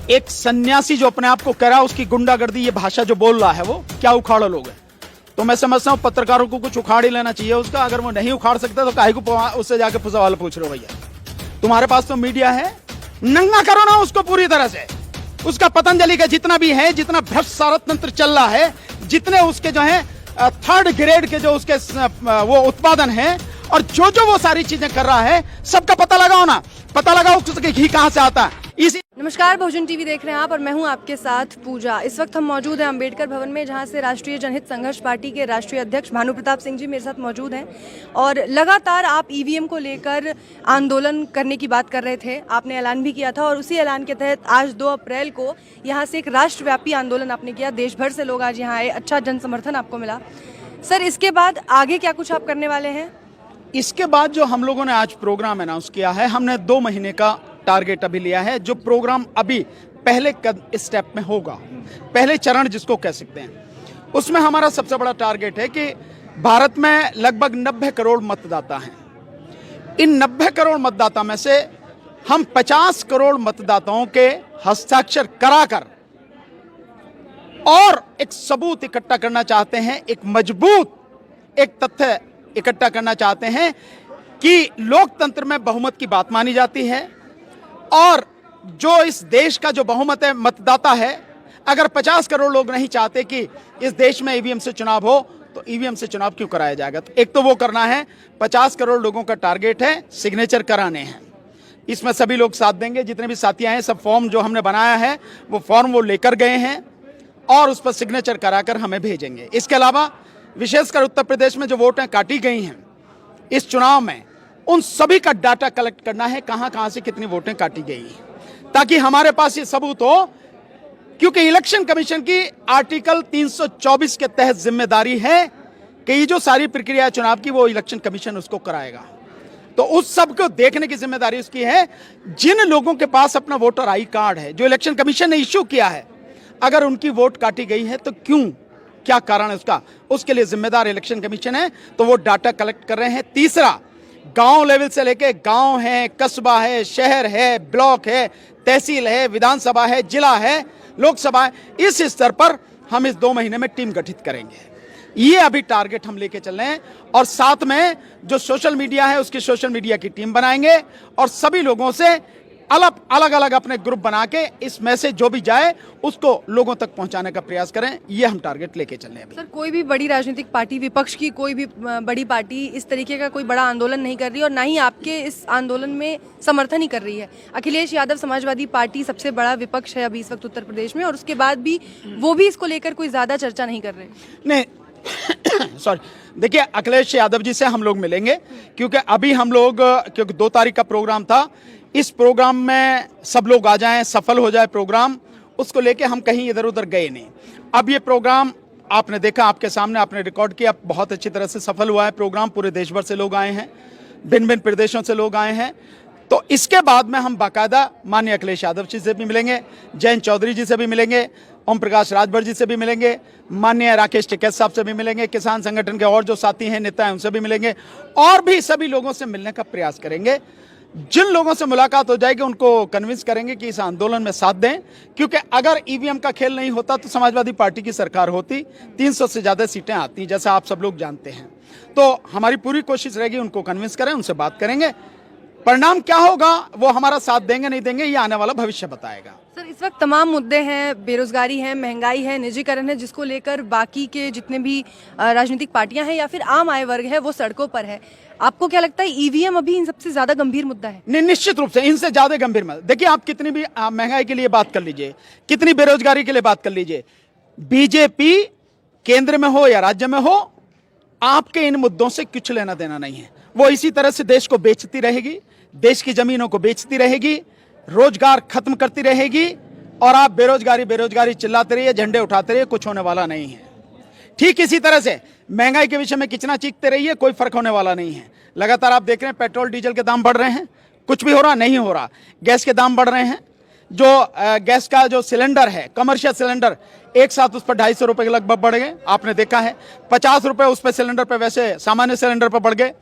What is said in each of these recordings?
एक सन्यासी जो अपने आप को कह रहा है, उसकी गुंडागर्दी ये भाषा जो बोल रहा है, वो क्या उखाड़ लोगे? तो मैं समझता हूं पत्रकारों को कुछ उखाड़ ही लेना चाहिए उसका। अगर वो नहीं उखाड़ सकता तो काहे को उससे जाके सवाल पूछ रहे हो? भैया तुम्हारे पास तो मीडिया है, नंगा करो ना उसको पूरी तरह से। उसका पतंजलि का जितना भी है, जितना भ्रष्ट सारा तंत्र चल रहा है, जितने उसके जो है थर्ड ग्रेड के जो उसके वो उत्पादन है, और जो वो सारी चीजें कर रहा है, सबका पता लगाओ ना। पता लगाओ उसके घी कहां से आता है। इसी नमस्कार, बहुजन टीवी देख रहे हैं आप और मैं हूं आपके साथ पूजा। इस वक्त हम मौजूद हैं अंबेडकर भवन में, जहां से राष्ट्रीय जनहित संघर्ष पार्टी के राष्ट्रीय अध्यक्ष भानु प्रताप सिंह जी मेरे साथ मौजूद हैं। और लगातार आप ईवीएम को लेकर आंदोलन करने की बात कर रहे थे, आपने ऐलान भी किया था, और उसी ऐलान के तहत आज 2 अप्रैल को यहाँ से एक राष्ट्रव्यापी आंदोलन आपने किया। देश भर से लोग आज यहाँ आए, अच्छा जन समर्थन आपको मिला। सर, इसके बाद आगे क्या कुछ आप करने वाले हैं? इसके बाद जो हम लोगों ने आज प्रोग्राम अनाउंस किया है, हमने 2 महीने का टारगेट अभी लिया है। जो प्रोग्राम अभी पहले स्टेप में होगा, पहले चरण जिसको कह सकते हैं, उसमें हमारा सबसे बड़ा टारगेट है कि भारत में लगभग 90 करोड़ मतदाता हैं। इन 90 करोड़ मतदाता में से हम 50 करोड़ मतदाताओं के हस्ताक्षर कराकर और एक सबूत इकट्ठा करना चाहते हैं, एक मजबूत एक तथ्य इकट्ठा करना चाहते हैं कि लोकतंत्र में बहुमत की बात मानी जाती है, और जो इस देश का जो बहुमत है, मतदाता है, अगर 50 करोड़ लोग नहीं चाहते कि इस देश में ईवीएम से चुनाव हो, तो ईवीएम से चुनाव क्यों कराया जाएगा? तो एक तो वो करना है, 50 करोड़ लोगों का टारगेट है, सिग्नेचर कराने हैं। इसमें सभी लोग साथ देंगे, जितने भी साथी आए हैं, सब फॉर्म जो हमने बनाया है वो फॉर्म वो लेकर गए हैं और उस पर सिग्नेचर कराकर हमें भेजेंगे। इसके अलावा विशेषकर उत्तर प्रदेश में जो वोटें काटी गई हैं इस चुनाव में, उन सभी का डाटा कलेक्ट करना है, कहां कहां से कितनी वोटें काटी गई, ताकि हमारे पास ये सबूत हो। क्योंकि इलेक्शन कमीशन की आर्टिकल 324 के तहत जिम्मेदारी है कि ये जो सारी प्रक्रिया चुनाव की, वो इलेक्शन कमीशन उसको कराएगा। तो उस सब को देखने की जिम्मेदारी उसकी है। जिन लोगों के पास अपना वोटर आई कार्ड है, जो इलेक्शन कमीशन ने इश्यू किया है, अगर उनकी वोट काटी गई है तो क्यों, क्या कारण है उसका, उसके लिए जिम्मेदार इलेक्शन कमीशन है। तो वो डाटा कलेक्ट कर रहे हैं। तीसरा, गांव लेवल से लेके, गांव है, कस्बा है, शहर है, ब्लॉक है, तहसील है, विधानसभा है, जिला है, लोकसभा है, इस स्तर पर हम इस 2 महीने में टीम गठित करेंगे। ये अभी टारगेट हम लेके चल रहे हैं। और साथ में जो सोशल मीडिया है, उसकी सोशल मीडिया की टीम बनाएंगे और सभी लोगों से अलग अलग अपने ग्रुप बना के इस मैसेज जो भी जाए उसको लोगों तक पहुंचाने का प्रयास करें। ये हम टारगेट लेके चल रहे हैं। सर, कोई भी बड़ी राजनीतिक पार्टी, विपक्ष की कोई भी बड़ी पार्टी इस तरीके का कोई बड़ा आंदोलन नहीं कर रही, और ना ही आपके इस आंदोलन में समर्थन ही कर रही है। अखिलेश यादव समाजवादी पार्टी सबसे बड़ा विपक्ष है अभी इस वक्त उत्तर प्रदेश में, और उसके बाद भी वो भी इसको लेकर कोई ज्यादा चर्चा नहीं कर रहे। नहीं सॉरी, देखिए, अखिलेश यादव जी से हम लोग मिलेंगे, क्योंकि अभी हम लोग, क्योंकि 2 तारीख का प्रोग्राम था, इस प्रोग्राम में सब लोग आ जाएं, सफल हो जाए प्रोग्राम, उसको लेके हम कहीं इधर उधर गए नहीं। अब ये प्रोग्राम आपने देखा, आपके सामने आपने रिकॉर्ड किया, बहुत अच्छी तरह से सफल हुआ है प्रोग्राम। पूरे देश भर से लोग आए हैं, भिन्न भिन्न प्रदेशों से लोग आए हैं। तो इसके बाद में हम बाकायदा माननीय अखिलेश यादव जी से भी मिलेंगे, जयंत चौधरी जी से भी मिलेंगे, ओम प्रकाश राजभर जी से भी मिलेंगे, माननीय राकेश टिकैत साहब से भी मिलेंगे, किसान संगठन के और जो साथी हैं, नेता हैं, उनसे भी मिलेंगे, और भी सभी लोगों से मिलने का प्रयास करेंगे। जिन लोगों से मुलाकात हो जाएगी उनको कन्विंस करेंगे कि इस आंदोलन में साथ दें, क्योंकि अगर ईवीएम का खेल नहीं होता तो समाजवादी पार्टी की सरकार होती, 300 से ज्यादा सीटें आती, जैसा आप सब लोग जानते हैं। तो हमारी पूरी कोशिश रहेगी उनको कन्विंस करें, उनसे बात करेंगे। परिणाम क्या होगा वो हमारा साथ देंगे नहीं देंगे, ये आने वाला भविष्य बताएगा। सर, इस वक्त तमाम मुद्दे हैं, बेरोजगारी है, महंगाई है, निजीकरण है, जिसको लेकर बाकी के जितने भी राजनीतिक पार्टियां हैं या फिर आम आय वर्ग है, वो सड़कों पर है। आपको क्या लगता है, ईवीएम अभी इन सबसे ज्यादा गंभीर मुद्दा है? निश्चित रूप से इनसे ज्यादा गंभीर मुद्दा। देखिए, आप कितनी भी महंगाई के लिए बात कर लीजिए, कितनी बेरोजगारी के लिए बात कर लीजिए, बीजेपी केंद्र में हो या राज्य में हो, आपके इन मुद्दों से कुछ लेना देना नहीं है। वो इसी तरह से देश को बेचती रहेगी, देश की जमीनों को बेचती रहेगी, रोजगार खत्म करती रहेगी, और आप बेरोजगारी बेरोजगारी चिल्लाते रहिए, झंडे उठाते रहिए, कुछ होने वाला नहीं है। ठीक इसी तरह से महंगाई के विषय में कितना चीखते रहिए, कोई फर्क होने वाला नहीं है। लगातार आप देख रहे हैं पेट्रोल डीजल के दाम बढ़ रहे हैं, कुछ भी हो रहा नहीं हो रहा। गैस के दाम बढ़ रहे हैं, जो गैस का जो सिलेंडर है, कमर्शियल सिलेंडर, एक साथ उस पर 250 रुपए के लगभग बढ़ गए, आपने देखा है। 50 रुपए उस पर सिलेंडर पे, वैसे सामान्य सिलेंडर पर बढ़ गए।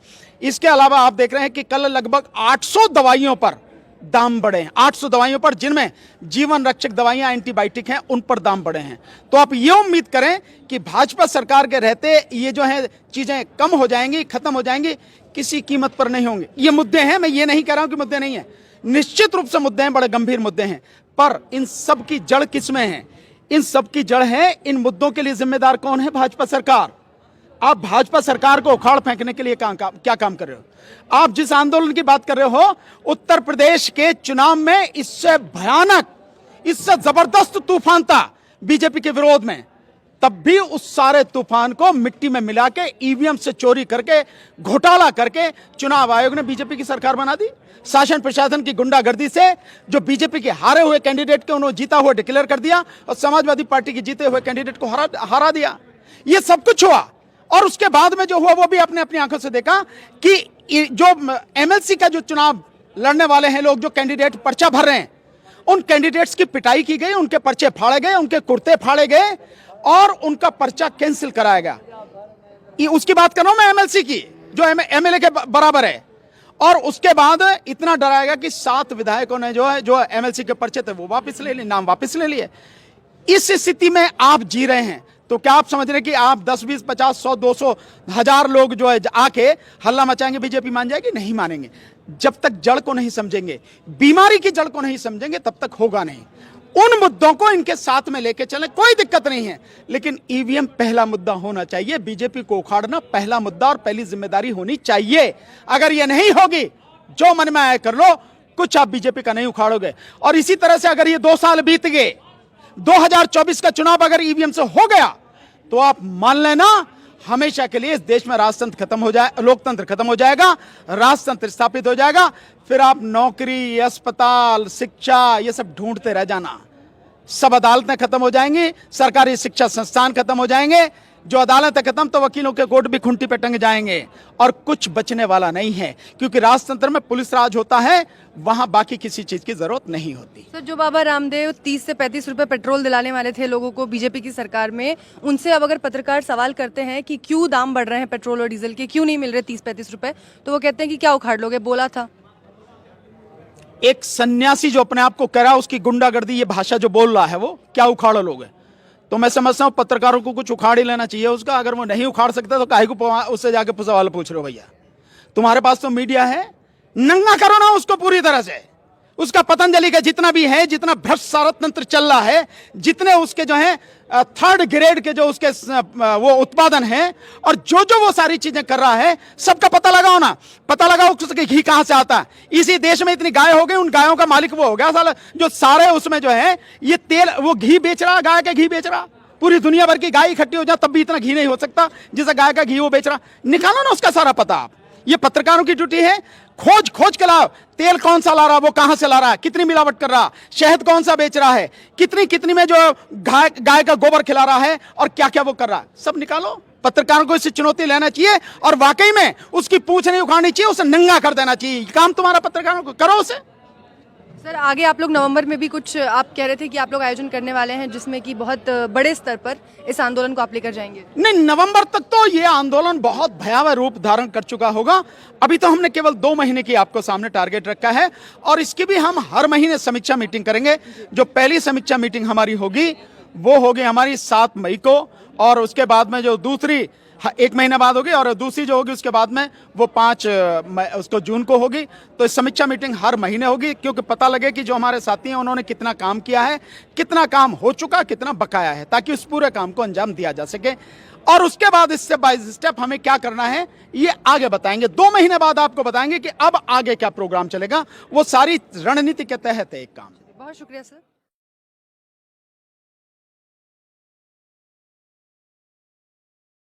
इसके अलावा आप देख रहे हैं कि कल लगभग 800 दवाइयों पर दाम बढ़े हैं। 800 दवाइयों पर, जिनमें जीवन रक्षक दवाइयां एंटीबायोटिक हैं, उन पर दाम बढ़े हैं। तो आप ये उम्मीद करें कि भाजपा सरकार के रहते ये जो है चीजें कम हो जाएंगी, खत्म हो जाएंगी, किसी कीमत पर नहीं होंगे। ये मुद्दे हैं, मैं ये नहीं कह रहा हूं कि मुद्दे नहीं है, निश्चित रूप से मुद्दे हैं, बड़े गंभीर मुद्दे हैं, पर इन सब की जड़ किसमें है? इन सब की जड़ है, इन मुद्दों के लिए जिम्मेदार कौन है? भाजपा सरकार। आप भाजपा सरकार को उखाड़ फेंकने के लिए क्या काम कर रहे हो? आप जिस आंदोलन की बात कर रहे हो, उत्तर प्रदेश के चुनाव में इससे भयानक, इससे जबरदस्त तूफान था बीजेपी के विरोध में, तब भी उस सारे तूफान को मिट्टी में मिला के, ईवीएम से चोरी करके, घोटाला करके चुनाव आयोग ने बीजेपी की सरकार बना दी। शासन प्रशासन की गुंडागर्दी से जो बीजेपी के हारे हुए कैंडिडेट को उन्होंने जीता हुआ डिक्लेयर कर दिया और समाजवादी पार्टी के जीते हुए कैंडिडेट को हरा दिया। ये सब कुछ हुआ और उसके बाद में जो हुआ वो भी आपने अपनी आंखों से देखा कि जो एमएलसी का जो चुनाव लड़ने वाले हैं लोग, जो कैंडिडेट पर्चा भर रहे हैं, उन कैंडिडेट्स की पिटाई की गई, उनके पर्चे फाड़े गए, उनके कुर्ते फाड़े गए और उनका पर्चा कैंसिल कराया गया। उसकी बात कर रहा हूं मैं, एमएलसी की, जो एमएलए के बराबर है। और उसके बाद इतना डराएगा कि 7 विधायकों ने जो एमएलसी के पर्चे थे वो वापस ले लिए, नाम वापस ले लिए। इस स्थिति में आप जी रहे हैं, तो क्या आप समझ रहे हैं कि आप 10, 20, 50, 100, 200, 1000 लोग जो है आके हल्ला मचाएंगे, बीजेपी मान जाएगी? नहीं मानेंगे। जब तक जड़ को नहीं समझेंगे, बीमारी की जड़ को नहीं समझेंगे, तब तक होगा नहीं। उन मुद्दों को इनके साथ में लेके चलें, कोई दिक्कत नहीं है, लेकिन ईवीएम पहला मुद्दा होना चाहिए। बीजेपी को उखाड़ना पहला मुद्दा और पहली जिम्मेदारी होनी चाहिए। अगर यह नहीं होगी, जो मन में आए कर लो, कुछ आप बीजेपी का नहीं उखाड़ोगे। और इसी तरह से अगर ये 2 साल बीत गए, 2024 का चुनाव अगर ईवीएम से हो गया, तो आप मान लेना हमेशा के लिए इस देश में राजतंत्र खत्म हो जाए, लोकतंत्र खत्म हो जाएगा, राजतंत्र स्थापित हो जाएगा। फिर आप नौकरी, अस्पताल, शिक्षा, ये सब ढूंढते रह जाना। सब अदालतें खत्म हो जाएंगी, सरकारी शिक्षा संस्थान खत्म हो जाएंगे, जो अदालतें खत्म तो वकीलों के कोट भी खुंटी पे टंग जाएंगे और कुछ बचने वाला नहीं है। क्योंकि राजतंत्र में पुलिस राज होता है, वहां बाकी किसी चीज की जरूरत नहीं होती। सर, जो बाबा रामदेव 30 से 35 रुपए पेट्रोल दिलाने वाले थे लोगों को बीजेपी की सरकार में, उनसे अब अगर पत्रकार सवाल करते हैं कि क्यों दाम बढ़ रहे हैं पेट्रोल और डीजल के, क्यों नहीं मिल रहे 30-35 रुपए, तो वो कहते हैं कि क्या उखाड़ लोगे, बोला था। एक सन्यासी जो अपने आप को कह रहा है, उसकी गुंडागर्दी ये भाषा जो बोल रहा है, वो क्या उखाड़ लोगे? तो मैं समझता हूं पत्रकारों को कुछ उखाड़ ही लेना चाहिए उसका। अगर वो नहीं उखाड़ सकता तो काहे को उससे जाके सवाल पूछ रहे हो? भैया, तुम्हारे पास तो मीडिया है, नंगा करो ना उसको पूरी तरह से। उसका पतंजलि का जितना भी है, जितना भ्रष्ट सारा तंत्र चल रहा है, जितने उसके जो है 3rd ग्रेड के जो उसके वो उत्पादन है, और जो वो सारी चीजें कर रहा है, सबका पता लगाओ ना। पता लगाओ उसके घी कहां से आता है। इसी देश में इतनी गाय हो गई, उन गायों का मालिक वो हो गया साला, जो सारे उसमें जो है ये तेल, वो घी बेच रहा, गाय का घी बेच रहा। पूरी दुनिया भर की गाय इकट्ठी हो जाए तब भी इतना घी नहीं हो सकता जिसे गाय का घी वो बेच रहा। निकालो ना उसका सारा पता आप। ये पत्रकारों की ड्यूटी है, खोज के लाओ। तेल कौन सा ला रहा, वो कहां से ला रहा है, कितनी मिलावट कर रहा, शहद कौन सा बेच रहा है, कितनी में जो गाय का गोबर खिला रहा है, और क्या क्या वो कर रहा है, सब निकालो। पत्रकारों को इससे चुनौती लेना चाहिए और वाकई में उसकी पूंछ नहीं उखाड़नी चाहिए, उसे नंगा कर देना चाहिए। काम तुम्हारा पत्रकारों को, करो उसे। सर, आगे आप लोग नवंबर में भी कुछ आप कह रहे थे कि आप लोग आयोजन करने वाले हैं, जिसमें कि बहुत बड़े स्तर पर इस आंदोलन को आप लेकर जाएंगे। नहीं, नवंबर तक तो ये आंदोलन बहुत भयावह रूप धारण कर चुका होगा। अभी तो हमने केवल 2 महीने की आपको सामने टारगेट रखा है, और इसकी भी हम हर महीने समीक्षा मीटिंग करेंगे। जो पहली समीक्षा मीटिंग हमारी होगी वो होगी हमारी 7 मई को, और उसके बाद में जो दूसरी 1 महीना बाद होगी, और दूसरी जो होगी उसके बाद में वो 5 उसको जून को होगी। तो इस समीक्षा मीटिंग हर महीने होगी, क्योंकि पता लगे कि जो हमारे साथी हैं उन्होंने कितना काम किया है, कितना काम हो चुका, कितना बकाया है, ताकि उस पूरे काम को अंजाम दिया जा सके। और उसके बाद स्टेप बाय स्टेप हमें क्या करना है ये आगे बताएंगे। 2 महीने बाद आपको बताएंगे कि अब आगे क्या प्रोग्राम चलेगा। वो सारी रणनीति के तहत है एक काम। बहुत शुक्रिया सर।